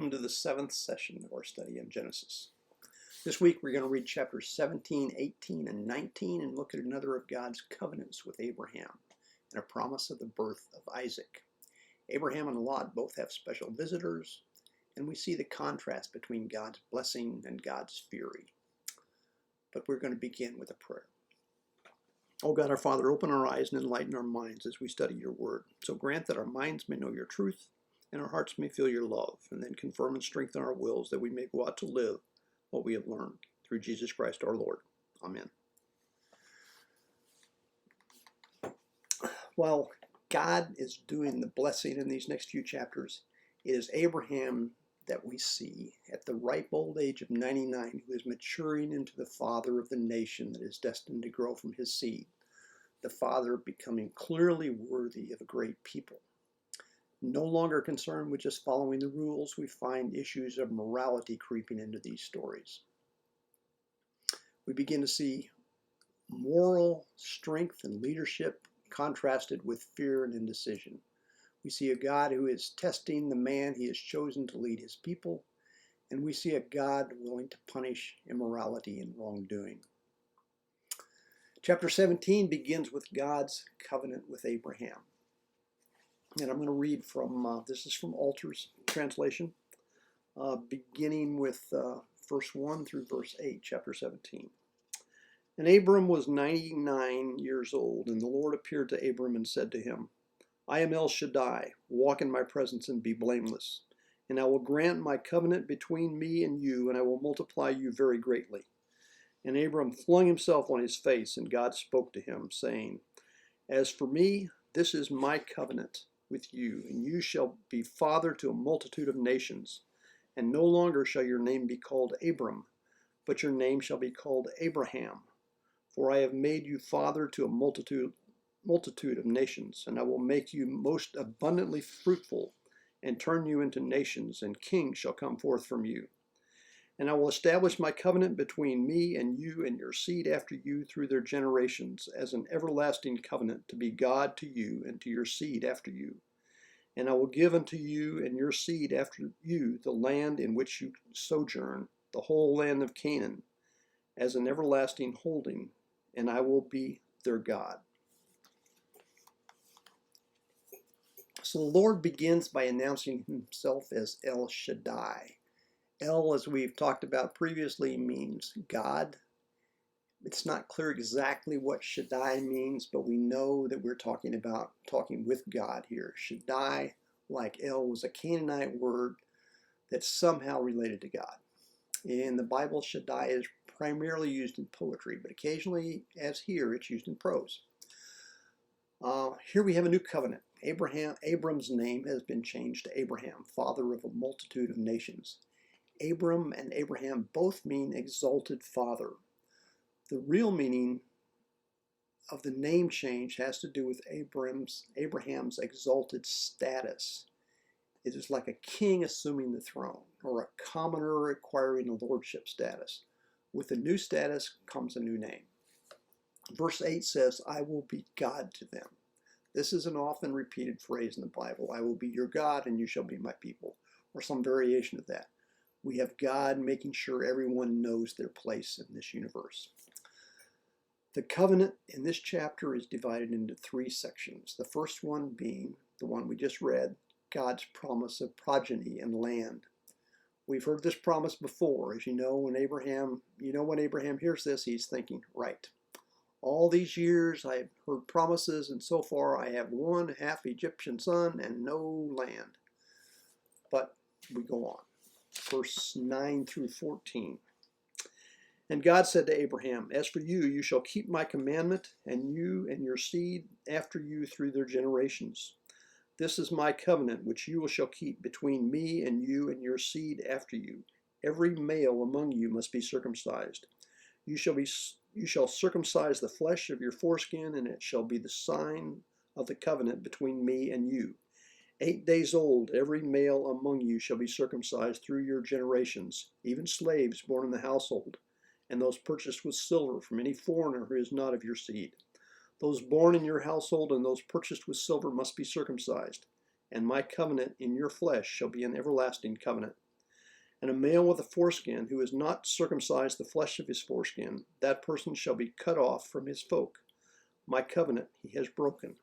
welcome to the 7th session of our study in Genesis. This week we're going to read chapters 17, 18, and 19 and look at another of God's covenants with Abraham and a promise of the birth of Isaac. Abraham and Lot both have special visitors, and we see the contrast between God's blessing and God's fury. But we're going to begin with a prayer. Oh God, our Father, open our eyes and enlighten our minds as we study your word. So grant that our minds may know your truth and our hearts may feel your love, and then confirm and strengthen our wills that we may go out to live what we have learned. Through Jesus Christ our Lord. Amen. While God is doing the blessing in these next few chapters, it is Abraham that we see at the ripe old age of 99 who is maturing into the father of the nation that is destined to grow from his seed, the father becoming clearly worthy of a great people. No longer concerned with just following the rules, we find issues of morality creeping into these stories. We begin to see moral strength and leadership contrasted with fear and indecision. We see a God who is testing the man he has chosen to lead his people, and we see a God willing to punish immorality and wrongdoing. Chapter 17 begins with God's covenant with Abraham. And I'm going to read from, this is from Alter's translation, beginning with verse 1 through verse 8, chapter 17. And Abram was 99 years old, and the Lord appeared to Abram and said to him, I am El Shaddai, walk in my presence and be blameless, and I will grant my covenant between me and you, and I will multiply you very greatly. And Abram flung himself on his face, and God spoke to him, saying, As for me, this is my covenant with you, and you shall be father to a multitude of nations. And no longer shall your name be called Abram, but your name shall be called Abraham. For I have made you father to a multitude of nations, and I will make you most abundantly fruitful, and turn you into nations, and kings shall come forth from you. And I will establish my covenant between me and you and your seed after you through their generations, as an everlasting covenant to be God to you and to your seed after you. And I will give unto you and your seed after you the land in which you sojourn, the whole land of Canaan, as an everlasting holding, and I will be their God. So the Lord begins by announcing himself as El Shaddai. El, as we've talked about previously, means God. It's not clear exactly what Shaddai means, but we know that we're talking with God here. Shaddai, like El, was a Canaanite word that's somehow related to God. In the Bible, Shaddai is primarily used in poetry, but occasionally, as here, it's used in prose. Here we have a new covenant. Abram's name has been changed to Abraham, father of a multitude of nations. Abram and Abraham both mean exalted father. The real meaning of the name change has to do with Abraham's exalted status. It is like a king assuming the throne, or a commoner acquiring a lordship status. With the new status comes a new name. Verse 8 says, I will be God to them. This is an often repeated phrase in the Bible. I will be your God and you shall be my people, or some variation of that. We have God making sure everyone knows their place in this universe. The covenant in this chapter is divided into 3 sections. The first one being the one we just read, God's promise of progeny and land. We've heard this promise before. As you know, when Abraham hears this, he's thinking, right, all these years I've heard promises, and so far I have one half Egyptian son and no land. But we go on. Verse 9 through 14. And God said to Abraham, As for you, you shall keep my commandment, and you and your seed after you through their generations. This is my covenant which you shall keep between me and you and your seed after you. Every male among you must be circumcised. You shall circumcise the flesh of your foreskin, and it shall be the sign of the covenant between me and you. 8 days old, every male among you shall be circumcised through your generations, even slaves born in the household, and those purchased with silver from any foreigner who is not of your seed. Those born in your household and those purchased with silver must be circumcised, and my covenant in your flesh shall be an everlasting covenant. And a male with a foreskin who has not circumcised the flesh of his foreskin, that person shall be cut off from his folk. My covenant he has broken.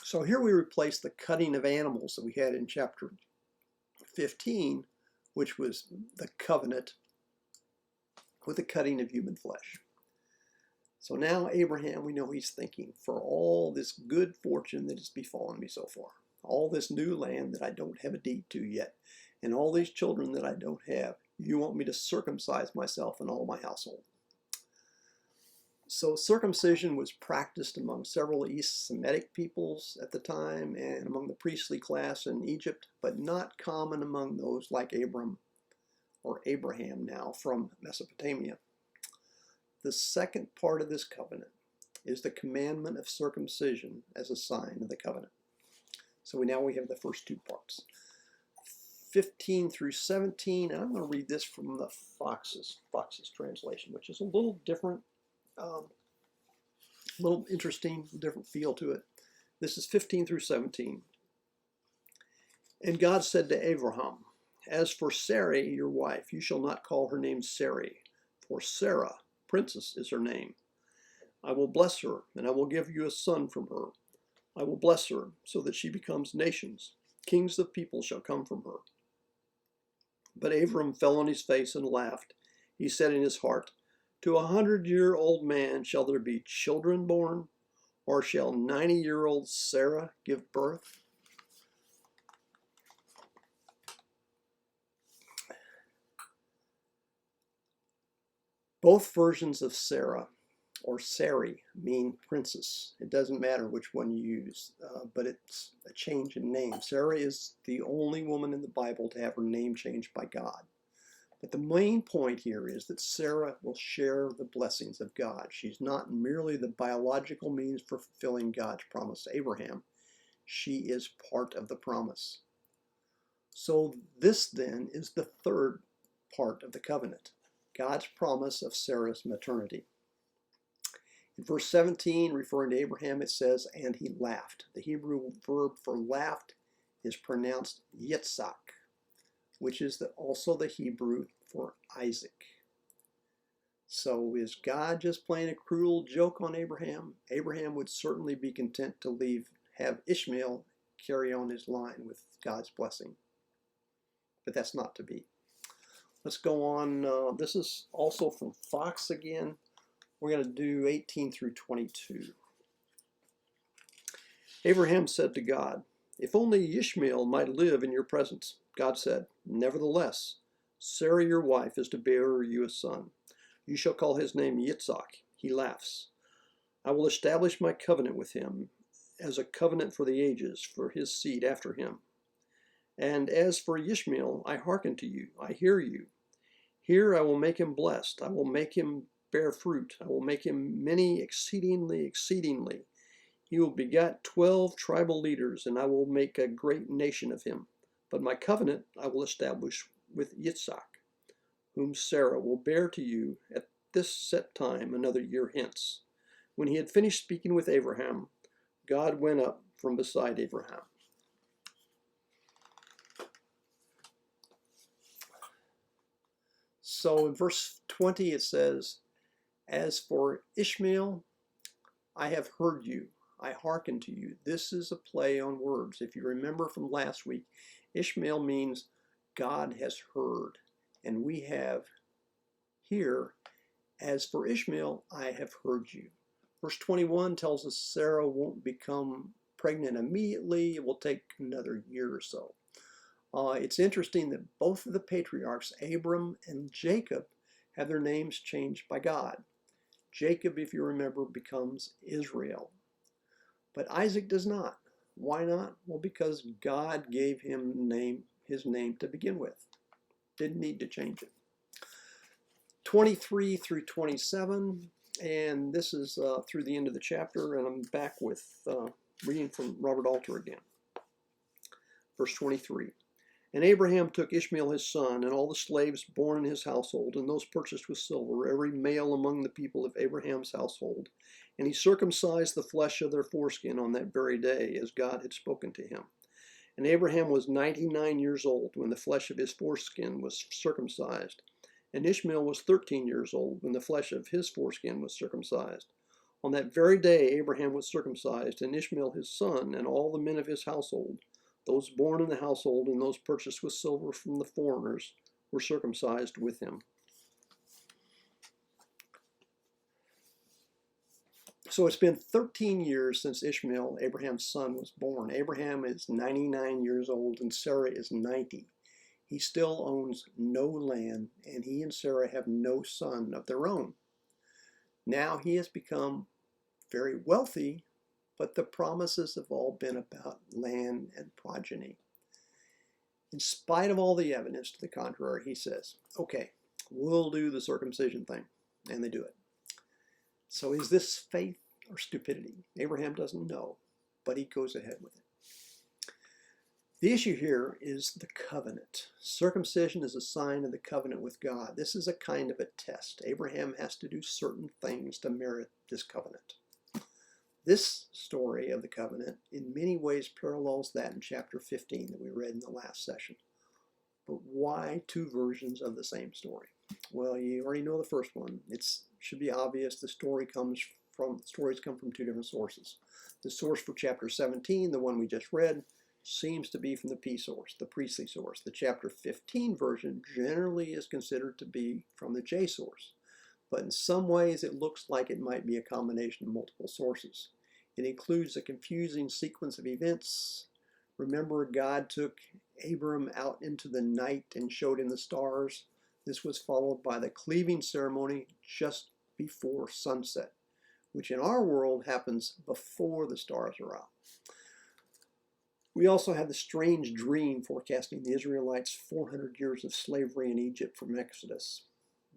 So here we replace the cutting of animals that we had in chapter 15, which was the covenant, with the cutting of human flesh. So now Abraham, we know he's thinking, for all this good fortune that has befallen me so far, all this new land that I don't have a deed to yet, and all these children that I don't have, you want me to circumcise myself and all my household. So circumcision was practiced among several East Semitic peoples at the time and among the priestly class in Egypt, but not common among those like Abram or Abraham now from Mesopotamia. The second part of this covenant is the commandment of circumcision as a sign of the covenant. So now we have the first two parts, 15 through 17, and I'm going to read this from the Fox's translation, which is a little different, a little interesting, different feel to it. This is 15 through 17. And God said to Abraham, as for Sarai, your wife, you shall not call her name Sarai, for Sarah, princess, is her name. I will bless her, and I will give you a son from her. I will bless her, so that she becomes nations. Kings of people shall come from her. But Abram fell on his face and laughed. He said in his heart, to 100-year-old man shall there be children born, or shall 90-year-old Sarah give birth? Both versions of Sarah or Sarai mean princess. It doesn't matter which one you use, but it's a change in name. Sarah is the only woman in the Bible to have her name changed by God. But the main point here is that Sarah will share the blessings of God. She's not merely the biological means for fulfilling God's promise to Abraham. She is part of the promise. So this then is the third part of the covenant, God's promise of Sarah's maternity. In verse 17, referring to Abraham, it says, and he laughed. The Hebrew verb for laughed is pronounced yitzhak, which is also the Hebrew for Isaac. So is God just playing a cruel joke on Abraham? Abraham would certainly be content to have Ishmael carry on his line with God's blessing. But that's not to be. Let's go on. This is also from Fox again. We're going to do 18 through 22. Abraham said to God, if only Ishmael might live in your presence. God said, nevertheless, Sarah your wife is to bear you a son. You shall call his name Yitzhak. He laughs. I will establish my covenant with him as a covenant for the ages, for his seed after him. And as for Ishmael, I hearken to you. I hear you. Here I will make him blessed. I will make him bear fruit. I will make him many exceedingly, exceedingly. He will beget 12 tribal leaders, and I will make a great nation of him. But my covenant I will establish with Yitzhak, whom Sarah will bear to you at this set time another year hence. When he had finished speaking with Abraham, God went up from beside Abraham. So in verse 20 it says, as for Ishmael, I have heard you. I hearken to you. This is a play on words. If you remember from last week, Ishmael means God has heard. And we have here, as for Ishmael, I have heard you. Verse 21 tells us Sarah won't become pregnant immediately. It will take another year or so. It's interesting that both of the patriarchs, Abram and Jacob, have their names changed by God. Jacob, if you remember, becomes Israel. But Isaac does not. Why not? Well, because God gave him his name to begin with. Didn't need to change it. 23 through 27, and this is through the end of the chapter, and I'm back with reading from Robert Alter again. Verse 23. And Abraham took Ishmael his son, and all the slaves born in his household, and those purchased with silver, every male among the people of Abraham's household. And he circumcised the flesh of their foreskin on that very day, as God had spoken to him. And Abraham was 99 years old when the flesh of his foreskin was circumcised. And Ishmael was 13 years old when the flesh of his foreskin was circumcised. On that very day Abraham was circumcised, and Ishmael his son, and all the men of his household, those born in the household and those purchased with silver from the foreigners, were circumcised with him. So it's been 13 years since Ishmael, Abraham's son, was born. Abraham is 99 years old and Sarah is 90. He still owns no land, and he and Sarah have no son of their own. Now he has become very wealthy, but the promises have all been about land and progeny. In spite of all the evidence to the contrary, he says, okay, we'll do the circumcision thing. And they do it. So is this faith or stupidity? Abraham doesn't know, but he goes ahead with it. The issue here is the covenant. Circumcision is a sign of the covenant with God. This is a kind of a test. Abraham has to do certain things to merit this covenant. This story of the covenant in many ways parallels that in chapter 15 that we read in the last session. But why two versions of the same story? Well, you already know the first one. It should be obvious the stories come from two different sources. The source for chapter 17, the one we just read, seems to be from the P source, the priestly source. The chapter 15 version generally is considered to be from the J source, but in some ways it looks like it might be a combination of multiple sources. It includes a confusing sequence of events. Remember, God took Abram out into the night and showed him the stars. This was followed by the cleaving ceremony just before sunset, which in our world happens before the stars are out. We also have the strange dream forecasting the Israelites' 400 years of slavery in Egypt from Exodus.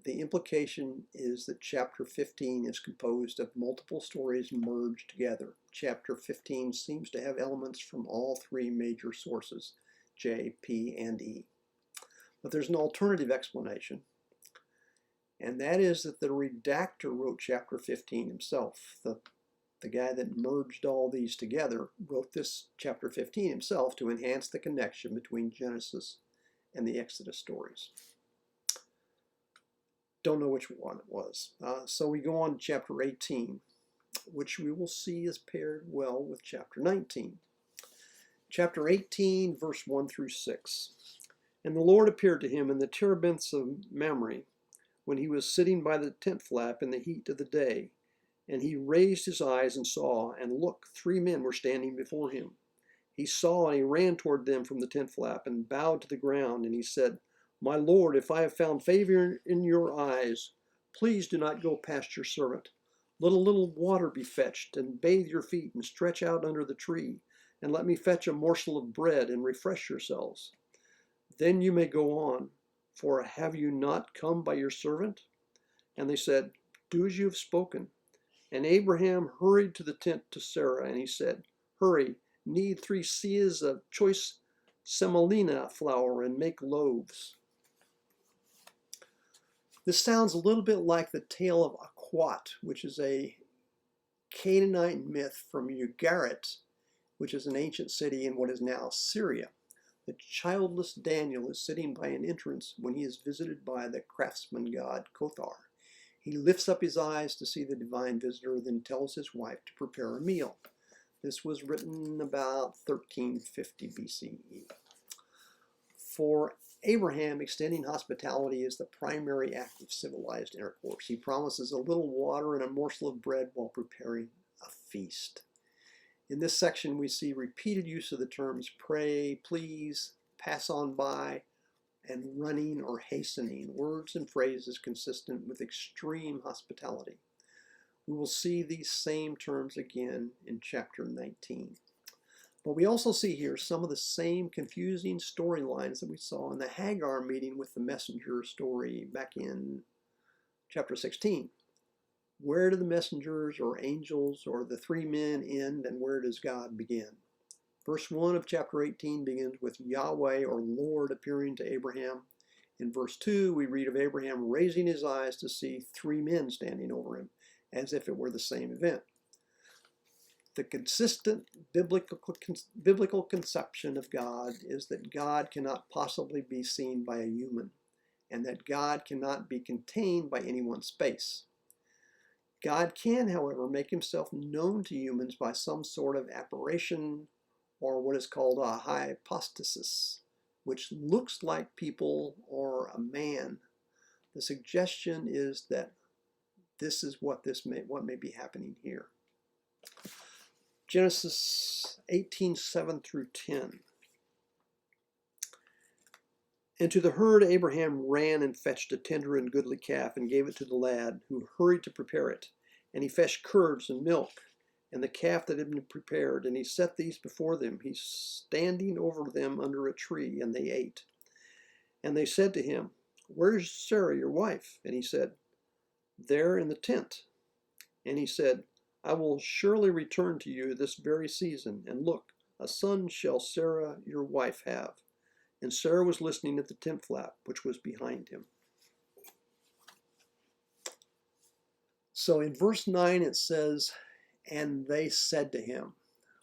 The implication is that chapter 15 is composed of multiple stories merged together. Chapter 15 seems to have elements from all three major sources, J, P, and E. But there's an alternative explanation, and that is that the redactor wrote chapter 15 himself. The guy that merged all these together wrote this chapter 15 himself to enhance the connection between Genesis and the Exodus stories. Don't know which one it was. So we go on to chapter 18, which we will see is paired well with chapter 19. Chapter 18, verse 1 through 6. And the Lord appeared to him in the terebinths of Mamre, when he was sitting by the tent flap in the heat of the day. And he raised his eyes and saw, and look, 3 men were standing before him. He saw, and he ran toward them from the tent flap, and bowed to the ground, and he said, My Lord, if I have found favor in your eyes, please do not go past your servant. Let a little water be fetched, and bathe your feet, and stretch out under the tree, and let me fetch a morsel of bread, and refresh yourselves. Then you may go on, for have you not come by your servant? And they said, Do as you have spoken. And Abraham hurried to the tent to Sarah, and he said, Hurry, knead 3 seahs of choice semolina flour, and make loaves. This sounds a little bit like the tale of Aquat, which is a Canaanite myth from Ugarit, which is an ancient city in what is now Syria. The childless Daniel is sitting by an entrance when he is visited by the craftsman god Kothar. He lifts up his eyes to see the divine visitor, then tells his wife to prepare a meal. This was written about 1350 BCE. For Abraham, extending hospitality is the primary act of civilized intercourse. He promises a little water and a morsel of bread while preparing a feast. In this section, we see repeated use of the terms pray, please, pass on by, and running or hastening, words and phrases consistent with extreme hospitality. We will see these same terms again in chapter 19. But we also see here some of the same confusing storylines that we saw in the Hagar meeting with the messenger story back in chapter 16. Where do the messengers or angels or the 3 men end, and where does God begin? Verse 1 of chapter 18 begins with Yahweh or Lord appearing to Abraham. In verse 2, we read of Abraham raising his eyes to see 3 men standing over him, as if it were the same event. The consistent biblical conception of God is that God cannot possibly be seen by a human, and that God cannot be contained by any one space. God can, however, make himself known to humans by some sort of apparition, or what is called a hypostasis, which looks like people or a man. The suggestion is that this is what may be happening here. Genesis 18:7 through 10. And to the herd Abraham ran and fetched a tender and goodly calf and gave it to the lad, who hurried to prepare it. And he fetched curds and milk and the calf that had been prepared, and he set these before them, he standing over them under a tree, and they ate. And they said to him, Where is Sarah your wife? And he said, There in the tent. And he said, I will surely return to you this very season, and look, a son shall Sarah your wife have. And Sarah was listening at the tent flap, which was behind him. So in verse 9 it says, and they said to him,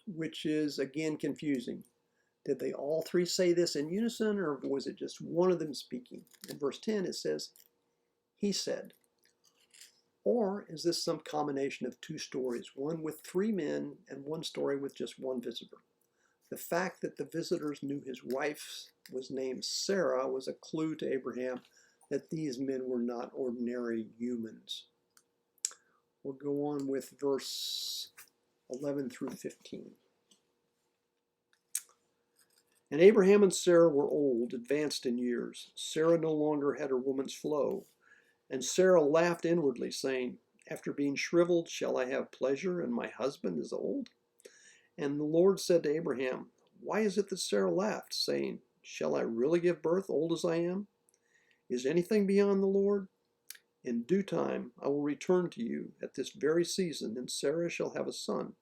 which is again confusing. Did they all three say this in unison, or was it just one of them speaking? In verse 10 it says, he said. Or is this some combination of two stories, one with three men and one story with just one visitor? The fact that the visitors knew his wife was named Sarah was a clue to Abraham that these men were not ordinary humans. We'll go on with verse 11 through 15. And Abraham and Sarah were old, advanced in years. Sarah no longer had her woman's flow. And Sarah laughed inwardly, saying, After being shriveled, shall I have pleasure, and my husband is old? And the Lord said to Abraham, Why is it that Sarah laughed, saying, Shall I really give birth, old as I am? Is anything beyond the Lord? In due time I will return to you at this very season, and Sarah shall have a son.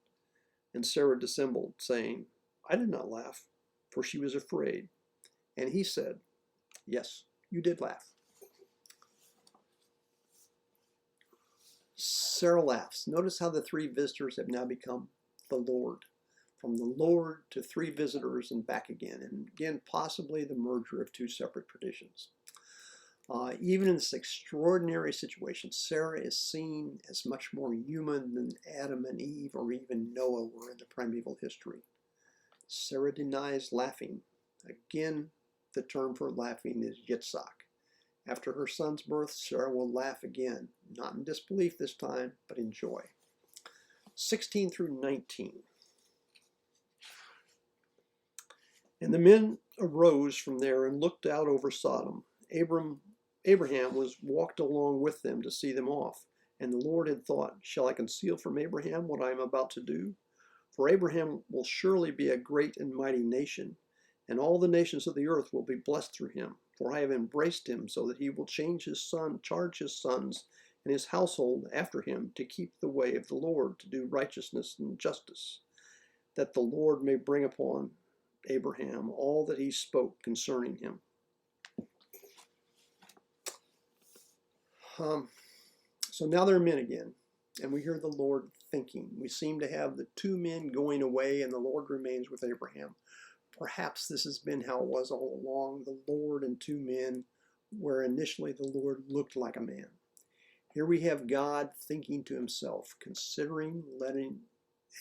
And Sarah dissembled, saying, I did not laugh, for she was afraid. And he said, Yes, you did laugh. Sarah laughs. Notice how the three visitors have now become the Lord. From the Lord to three visitors and back again. And again, possibly the merger of two separate traditions. Even in this extraordinary situation, Sarah is seen as much more human than Adam and Eve or even Noah were in the primeval history. Sarah denies laughing. Again, the term for laughing is yitzhak. After her son's birth, Sarah will laugh again, not in disbelief this time, but in joy. 16 through 19. And the men arose from there and looked out over Sodom. Abraham was walked along with them to see them off. And the Lord had thought, Shall I conceal from Abraham what I am about to do? For Abraham will surely be a great and mighty nation, and all the nations of the earth will be blessed through him. For I have embraced him, so that he will charge his sons and his household after him to keep the way of the Lord, to do righteousness and justice, that the Lord may bring upon Abraham all that he spoke concerning him. So now they're men again, and we hear the Lord thinking. We seem to have the two men going away, and the Lord remains with Abraham. Perhaps this has been how it was all along, the Lord and two men, where initially the Lord looked like a man. Here we have God thinking to himself, considering letting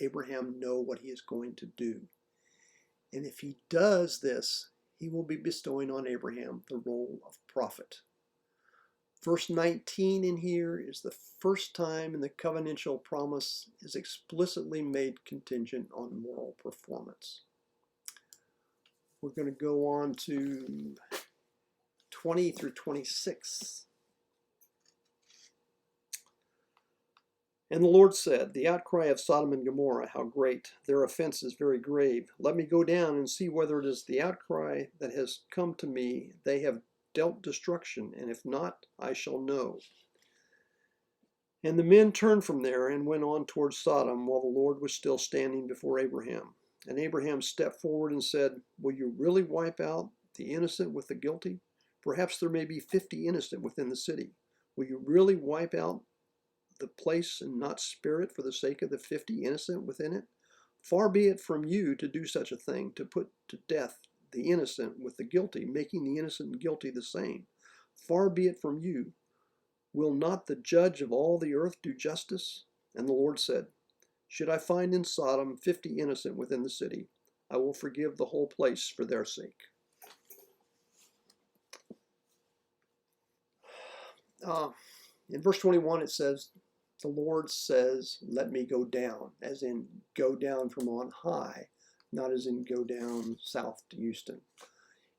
Abraham know what he is going to do. And if he does this, he will be bestowing on Abraham the role of prophet. Verse 19 in here is the first time in the covenantal promise is explicitly made contingent on moral performance. We're going to go on to 20 through 26. And the Lord said, The outcry of Sodom and Gomorrah, how great! Their offense is very grave. Let me go down and see whether it is the outcry that has come to me. They have dealt destruction, and if not, I shall know. And the men turned from there and went on towards Sodom, while the Lord was still standing before Abraham. And Abraham stepped forward and said, Will you really wipe out the innocent with the guilty? Perhaps there may be 50 innocent within the city. Will you really wipe out the place and not spare it for the sake of the 50 innocent within it? Far be it from you to do such a thing, to put to death the innocent with the guilty, making the innocent and guilty the same. Far be it from you. Will not the judge of all the earth do justice? And the Lord said, should I find in Sodom 50 innocent within the city, I will forgive the whole place for their sake. In verse 21 it says, the Lord says, let me go down, as in go down from on high, not as in go down south to Houston.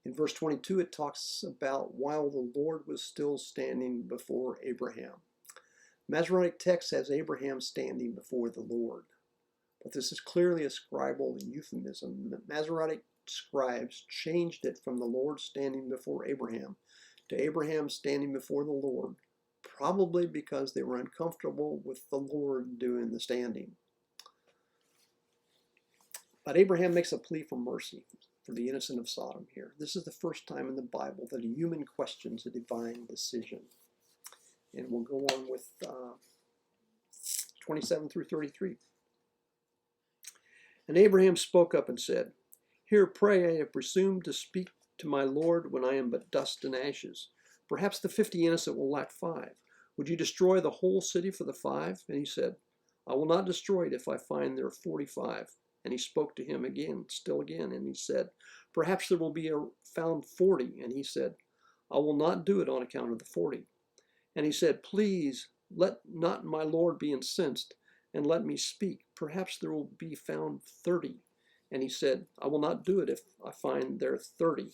In verse 22 it talks about while the Lord was still standing before Abraham. Masoretic text has Abraham standing before the Lord, but this is clearly a scribal euphemism. Masoretic scribes changed it from the Lord standing before Abraham to Abraham standing before the Lord, probably because they were uncomfortable with the Lord doing the standing. But Abraham makes a plea for mercy for the innocent of Sodom here. This is the first time in the Bible that a human questions a divine decision. And we'll go on with 27 through 33. And Abraham spoke up and said, here, pray, I have presumed to speak to my Lord when I am but dust and ashes. Perhaps the 50 innocent will lack 5. Would you destroy the whole city for the 5? And he said, I will not destroy it if I find there 45. And he spoke to him still again, and he said, perhaps there will be found 40. And he said, I will not do it on account of the 40. And he said, please let not my Lord be incensed, and let me speak. Perhaps there will be found 30. And he said, I will not do it if I find there 30.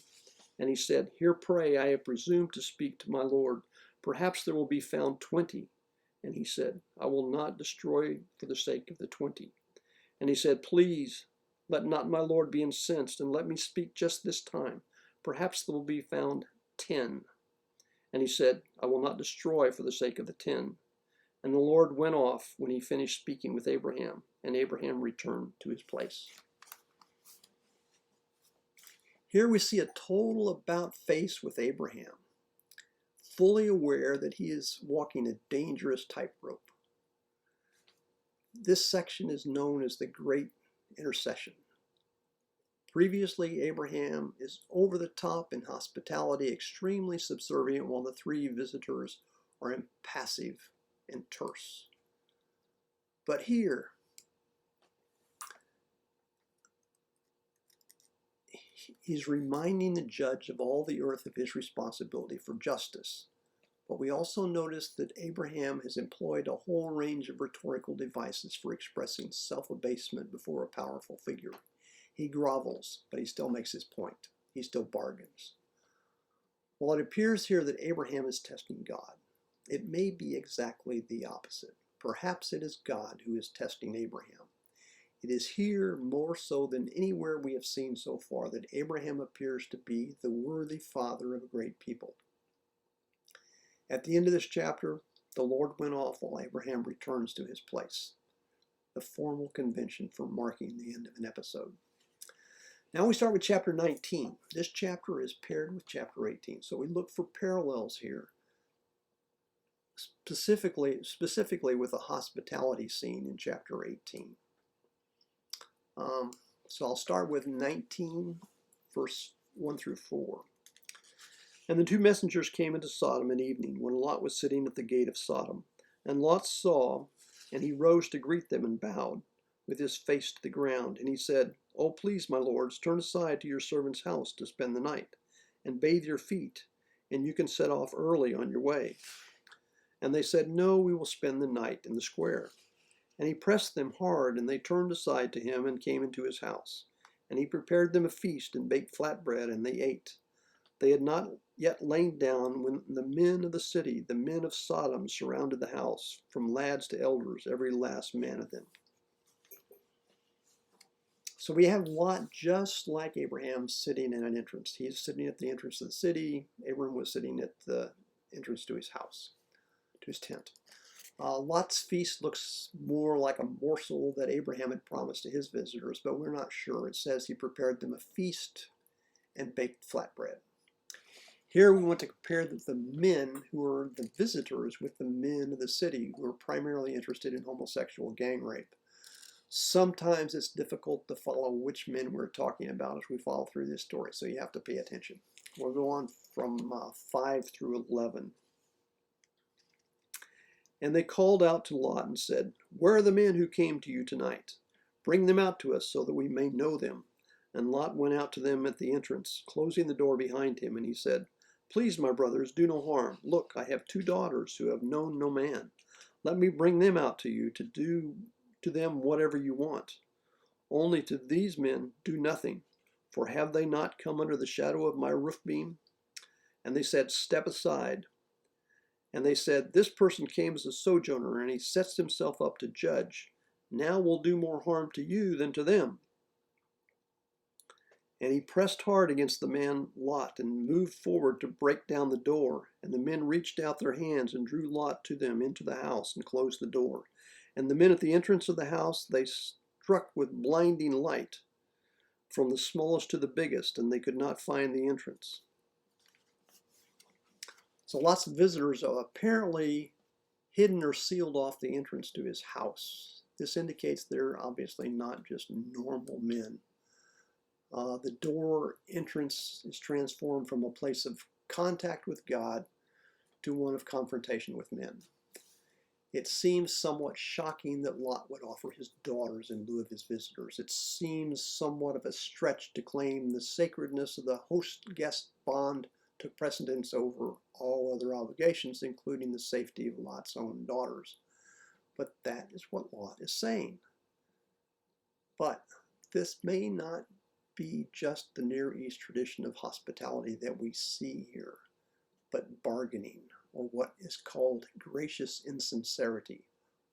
And he said, here, pray, I have presumed to speak to my Lord. Perhaps there will be found 20. And he said, I will not destroy for the sake of the 20. And he said, please let not my Lord be incensed, and let me speak just this time. Perhaps there will be found 10. And he said, I will not destroy for the sake of the 10. And the Lord went off when he finished speaking with Abraham, and Abraham returned to his place. Here we see a total about-face with Abraham, fully aware that he is walking a dangerous tightrope. This section is known as the Great Intercession. Previously, Abraham is over the top in hospitality, extremely subservient, while the 3 visitors are impassive and terse. But here, he's reminding the judge of all the earth of his responsibility for justice. But we also notice that Abraham has employed a whole range of rhetorical devices for expressing self-abasement before a powerful figure. He grovels, but he still makes his point. He still bargains. While it appears here that Abraham is testing God, it may be exactly the opposite. Perhaps it is God who is testing Abraham. It is here more so than anywhere we have seen so far that Abraham appears to be the worthy father of a great people. At the end of this chapter, the Lord went off while Abraham returns to his place. The formal convention for marking the end of an episode. Now we start with chapter 19. This chapter is paired with chapter 18. So we look for parallels here, specifically with a hospitality scene in chapter 18. So I'll start with 19, verse 1 through 4. And the 2 messengers came into Sodom at evening, when Lot was sitting at the gate of Sodom. And Lot saw, and he rose to greet them and bowed, with his face to the ground. And he said, Oh, please, my lords, turn aside to your servant's house to spend the night, and bathe your feet, and you can set off early on your way. And they said, No, we will spend the night in the square. And he pressed them hard, and they turned aside to him and came into his house. And he prepared them a feast and baked flatbread, and they ate. They had not yet lain down when the men of the city, the men of Sodom, surrounded the house, from lads to elders, every last man of them. So we have Lot just like Abraham sitting in an entrance. He's sitting at the entrance of the city. Abraham was sitting at the entrance to his house, to his tent. Lot's feast looks more like a morsel that Abraham had promised to his visitors, but we're not sure. It says he prepared them a feast and baked flatbread. Here we want to compare the men who are the visitors with the men of the city who are primarily interested in homosexual gang rape. Sometimes it's difficult to follow which men we're talking about as we follow through this story, so you have to pay attention. We'll go on from 5 through 11. And they called out to Lot and said, "Where are the men who came to you tonight? Bring them out to us so that we may know them." And Lot went out to them at the entrance, closing the door behind him, and he said, "Please, my brothers, do no harm. Look, I have 2 daughters who have known no man. Let me bring them out to you to do to them whatever you want. Only to these men do nothing, for have they not come under the shadow of my roof beam?" And they said, "Step aside." And they said, "This person came as a sojourner, and he sets himself up to judge. Now we'll do more harm to you than to them." And he pressed hard against the man Lot and moved forward to break down the door. And the men reached out their hands and drew Lot to them into the house and closed the door. And the men at the entrance of the house they struck with blinding light, from the smallest to the biggest, and they could not find the entrance. So lots of visitors have apparently hidden or sealed off the entrance to his house. This indicates they're obviously not just normal men. The door entrance is transformed from a place of contact with God to one of confrontation with men. It seems somewhat shocking that Lot would offer his daughters in lieu of his visitors. It seems somewhat of a stretch to claim the sacredness of the host-guest bond took precedence over all other obligations, including the safety of Lot's own daughters. But that is what Lot is saying. But this may not be just the Near East tradition of hospitality that we see here, but bargaining, or what is called gracious insincerity.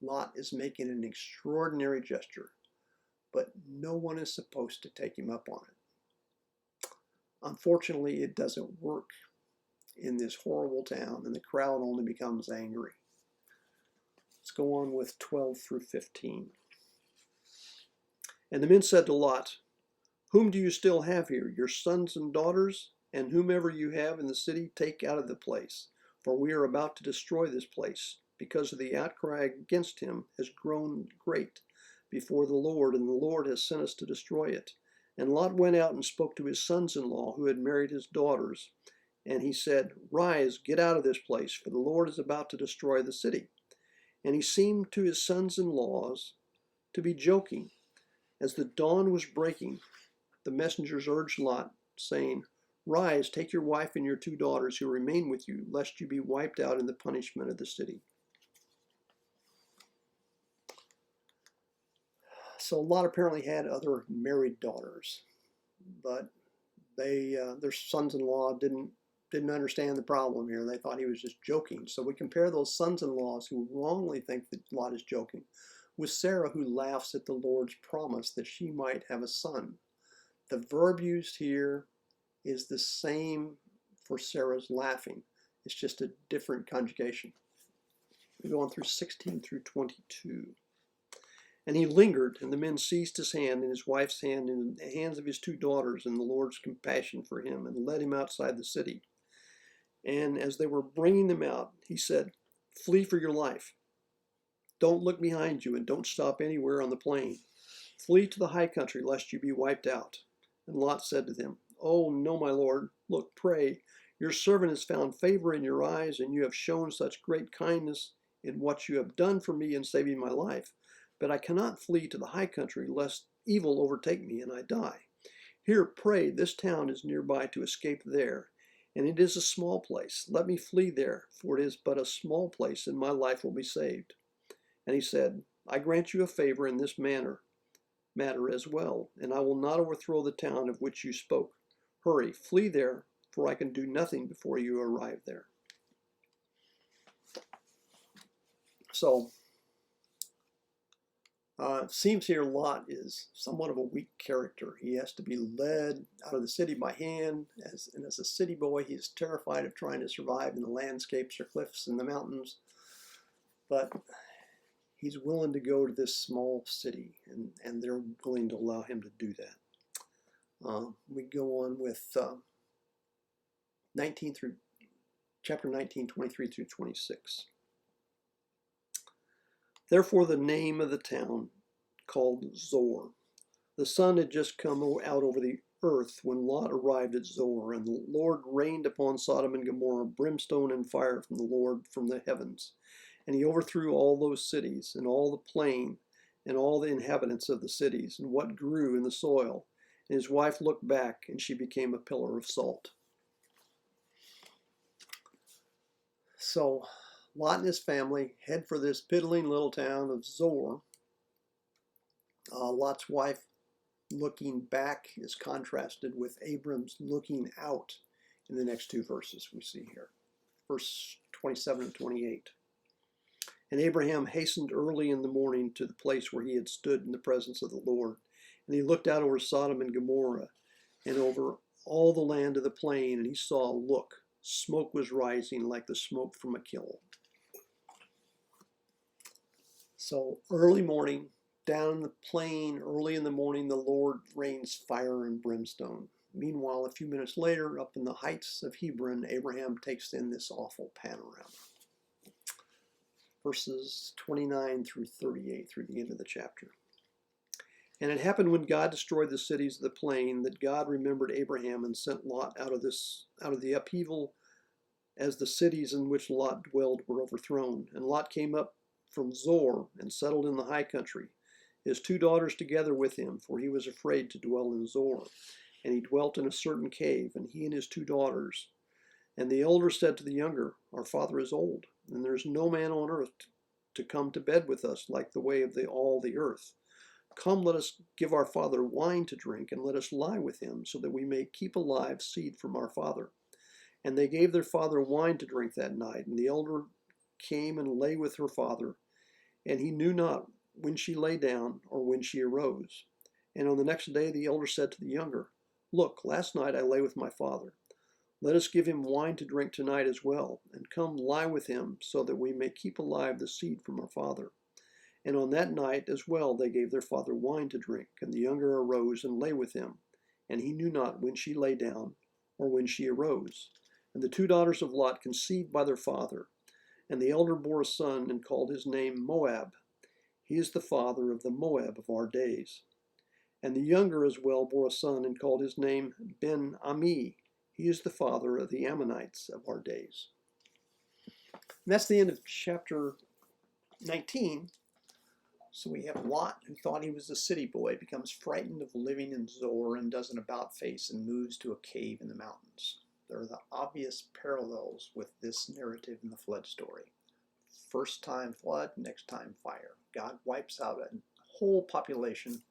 Lot is making an extraordinary gesture, but no one is supposed to take him up on it. Unfortunately, it doesn't work in this horrible town, and the crowd only becomes angry. Let's go on with 12 through 15. And the men said to Lot, "Whom do you still have here? Your sons and daughters? And whomever you have in the city, take out of the place. For we are about to destroy this place, because of the outcry against him has grown great before the Lord, and the Lord has sent us to destroy it." And Lot went out and spoke to his sons-in-law who had married his daughters. And he said, "Rise, get out of this place, for the Lord is about to destroy the city." And he seemed to his sons-in-laws to be joking. As the dawn was breaking, the messengers urged Lot, saying, "Rise, take your wife and your 2 daughters who remain with you, lest you be wiped out in the punishment of the city." So Lot apparently had other married daughters, but their sons-in-law didn't understand the problem here. They thought he was just joking. So we compare those sons-in-laws who wrongly think that Lot is joking with Sarah, who laughs at the Lord's promise that she might have a son. The verb used here is the same for Sarah's laughing. It's just a different conjugation. We go on through 16 through 22. And he lingered, and the men seized his hand and his wife's hand and the hands of his 2 daughters in the Lord's compassion for him, and led him outside the city. And as they were bringing them out, he said, "Flee for your life. Don't look behind you, and don't stop anywhere on the plain. Flee to the high country, lest you be wiped out." And Lot said to them, "Oh, no, my lord. Look, pray. Your servant has found favor in your eyes, and you have shown such great kindness in what you have done for me in saving my life. But I cannot flee to the high country, lest evil overtake me and I die. Here, pray, this town is nearby to escape there, and it is a small place. Let me flee there, for it is but a small place, and my life will be saved." And he said, "I grant you a favor in this matter as well, and I will not overthrow the town of which you spoke. Hurry, flee there, for I can do nothing before you arrive there." So, it seems here Lot is somewhat of a weak character. He has to be led out of the city by hand, and as a city boy, he is terrified of trying to survive in the landscapes or cliffs and the mountains. But he's willing to go to this small city, and they're willing to allow him to do that. We go on with chapter 19, 23 through 26. Therefore the name of the town called Zoar. The sun had just come out over the earth when Lot arrived at Zoar, and the Lord rained upon Sodom and Gomorrah brimstone and fire from the Lord from the heavens. And he overthrew all those cities, and all the plain, and all the inhabitants of the cities, and what grew in the soil. And his wife looked back, and she became a pillar of salt. So Lot and his family head for this piddling little town of Zoar. Lot's wife looking back is contrasted with Abram's looking out in the next two verses we see here, verse 27 and 28. And Abraham hastened early in the morning to the place where he had stood in the presence of the Lord. And he looked out over Sodom and Gomorrah and over all the land of the plain, and he saw, look, smoke was rising like the smoke from a kiln. So early morning, down in the plain, early in the morning, the Lord rains fire and brimstone. Meanwhile, a few minutes later, up in the heights of Hebron, Abraham takes in this awful panorama. Verses 29 through 38, through the end of the chapter. And it happened when God destroyed the cities of the plain that God remembered Abraham and sent Lot out of the upheaval, as the cities in which Lot dwelled were overthrown. And Lot came up from Zoar and settled in the high country, his two daughters together with him, for he was afraid to dwell in Zoar. And he dwelt in a certain cave, and he and his two daughters. And the elder said to the younger, our father is old, and there is no man on earth to come to bed with us like the way of all the earth. Come, let us give our father wine to drink, and let us lie with him, so that we may keep alive seed from our father. And they gave their father wine to drink that night, and the elder came and lay with her father, and he knew not when she lay down or when she arose. And on the next day the elder said to the younger, look, last night I lay with my father. Let us give him wine to drink tonight as well, and come lie with him, so that we may keep alive the seed from our father. And on that night as well they gave their father wine to drink, and the younger arose and lay with him, and he knew not when she lay down or when she arose. And the two daughters of Lot conceived by their father, and the elder bore a son and called his name Moab. He is the father of the Moab of our days. And the younger as well bore a son and called his name Ben-Ami. He is the father of the Ammonites of our days. And that's the end of chapter 19. So we have Lot, who thought he was a city boy, becomes frightened of living in Zoar and does an about-face and moves to a cave in the mountains. There are the obvious parallels with this narrative in the flood story. First time flood, next time fire. God wipes out a whole population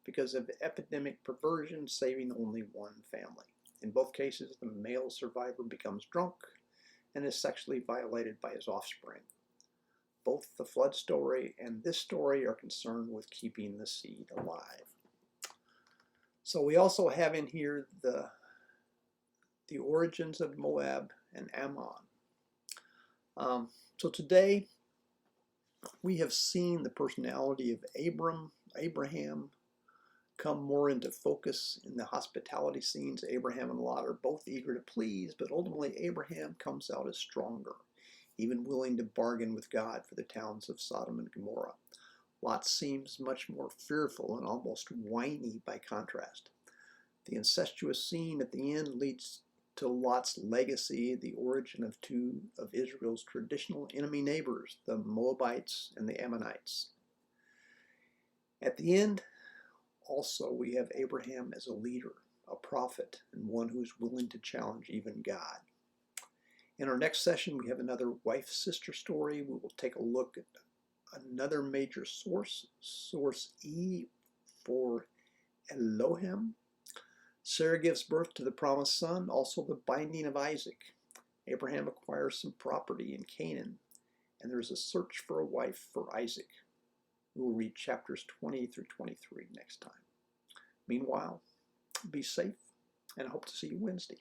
because of epidemic perversion, saving only one family. In both cases, the male survivor becomes drunk and is sexually violated by his offspring. Both the flood story and this story are concerned with keeping the seed alive. So we also have in here the origins of Moab and Ammon. So today we have seen the personality of Abraham come more into focus in the hospitality scenes. Abraham and Lot are both eager to please, but ultimately Abraham comes out as stronger, even willing to bargain with God for the towns of Sodom and Gomorrah. Lot seems much more fearful and almost whiny by contrast. The incestuous scene at the end leads to Lot's legacy, the origin of two of Israel's traditional enemy neighbors, the Moabites and the Ammonites. At the end, also, we have Abraham as a leader, a prophet, and one who's willing to challenge even God. In our next session, we have another wife-sister story. We will take a look at another major source E for Elohim. Sarah gives birth to the promised son, also the binding of Isaac. Abraham acquires some property in Canaan, and there's a search for a wife for Isaac. We will read chapters 20 through 23 next time. Meanwhile, be safe, and I hope to see you Wednesday.